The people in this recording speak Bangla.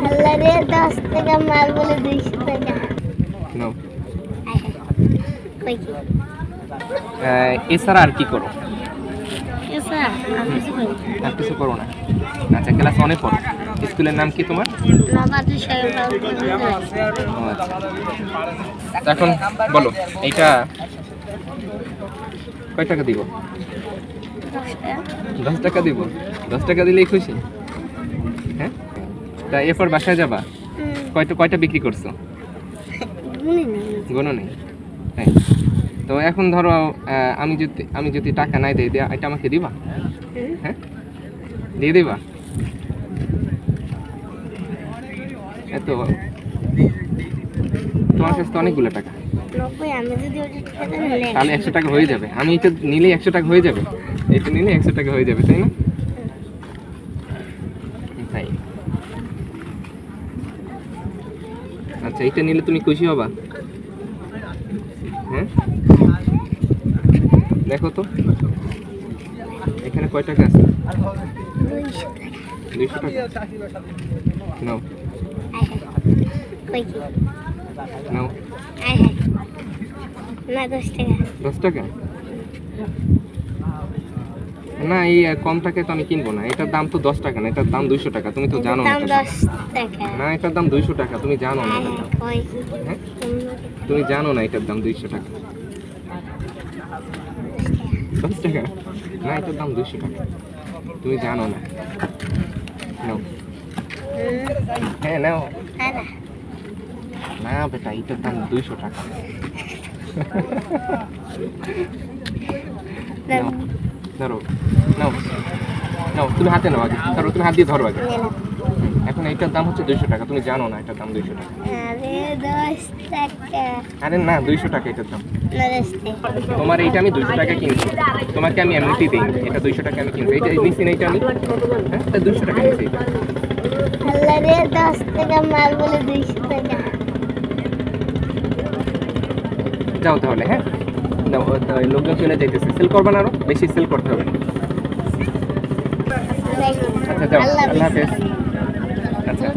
আল্লাহ রে 10 টাকা মাল বলে 200 টাকা নাও। কই কি এছাড়া আর কি করো? এসা আমি কিছু করি আর কিছু করো না? আচ্ছা, ক্লাস 1 এ পড়ো। স্কুলের নাম কি তোমার? নবাবী সাহেব ও আচ্ছা। এখন বলো, এইটা কয় টাকা দিব? 10 টাকা দিব? 10 টাকা দিলেই খুশি? হ্যাঁ, তা এরপর বাসায় যাবা? কয়টা বিক্রি করছো? গুনো নেই। হ্যাঁ, তো এখন ধরো আমি যদি টাকা নাই দেই, এটা আমাকে দিবা? হ্যাঁ, দিয়ে দিবা? এত তোমার কাছে তো অনেকগুলো টাকা, আমি যদি ওটা টাকা নিলে তাহলে 100 টাকা হয়ে যাবে। আমি এটা নিলে 100 টাকা হয়ে যাবে, এটা নিলে 100 টাকা হয়ে যাবে, তাই না? তাই। আচ্ছা, এটা নিলে তুমি খুশি হবা? হ্যাঁ, দেখো তো এখানে কয় টাকা আছে? 200 টাকা। নাও কই কি নাও। না 10 টাকা 10 টাকা না, এই কম টাকায় তো আমি কিনবো না। এটার দাম তো 10 টাকা না, এটার দাম 200 টাকা। তুমি তো জানো না দাম এটার 10 টাকা না, এটার দাম 200 টাকা। তুমি জানো না এটার দাম। কই হ্যাঁ, তুমি জানো না এটার দাম 200 টাকা। 10 টাকা না, এটার দাম 200 টাকা। তুমি জানো না। নাও। হ্যাঁ, নাও। না বেটা, এটার দাম 200 টাকা। নাও, ধরো। নাও নাও, তুমি হাতে নাও আগে। ধরো, তুমি হাত দিয়ে ধরো আগে। এখন এইটার দাম হচ্ছে 200 টাকা। তুমি জানো না এটার দাম 200 টাকা। আরে 10 টাকা আরে না, 200 টাকা এটার দাম। না 10 টাকা তোমার এইটা আমি 200 টাকা কিনছি, তোমাকে আমি এমনিতেই দিই। এটা 200 টাকা আমি কিনছি। এইটা নিচ্ছি না, এইটা আমি। হ্যাঁ, এটা 200 টাকা নিচ্ছি। এটা আল্লাহ রে 10 টাকা মাল বলে 200 টাকা যাও তাহলে। হ্যাঁ, নাও, লোকজন চলে যাইতেছে। সেল করবে না, আরো বেশি সেল করতে হবে। আচ্ছা, যাও। আল্লাহ হাফেজ। আচ্ছা।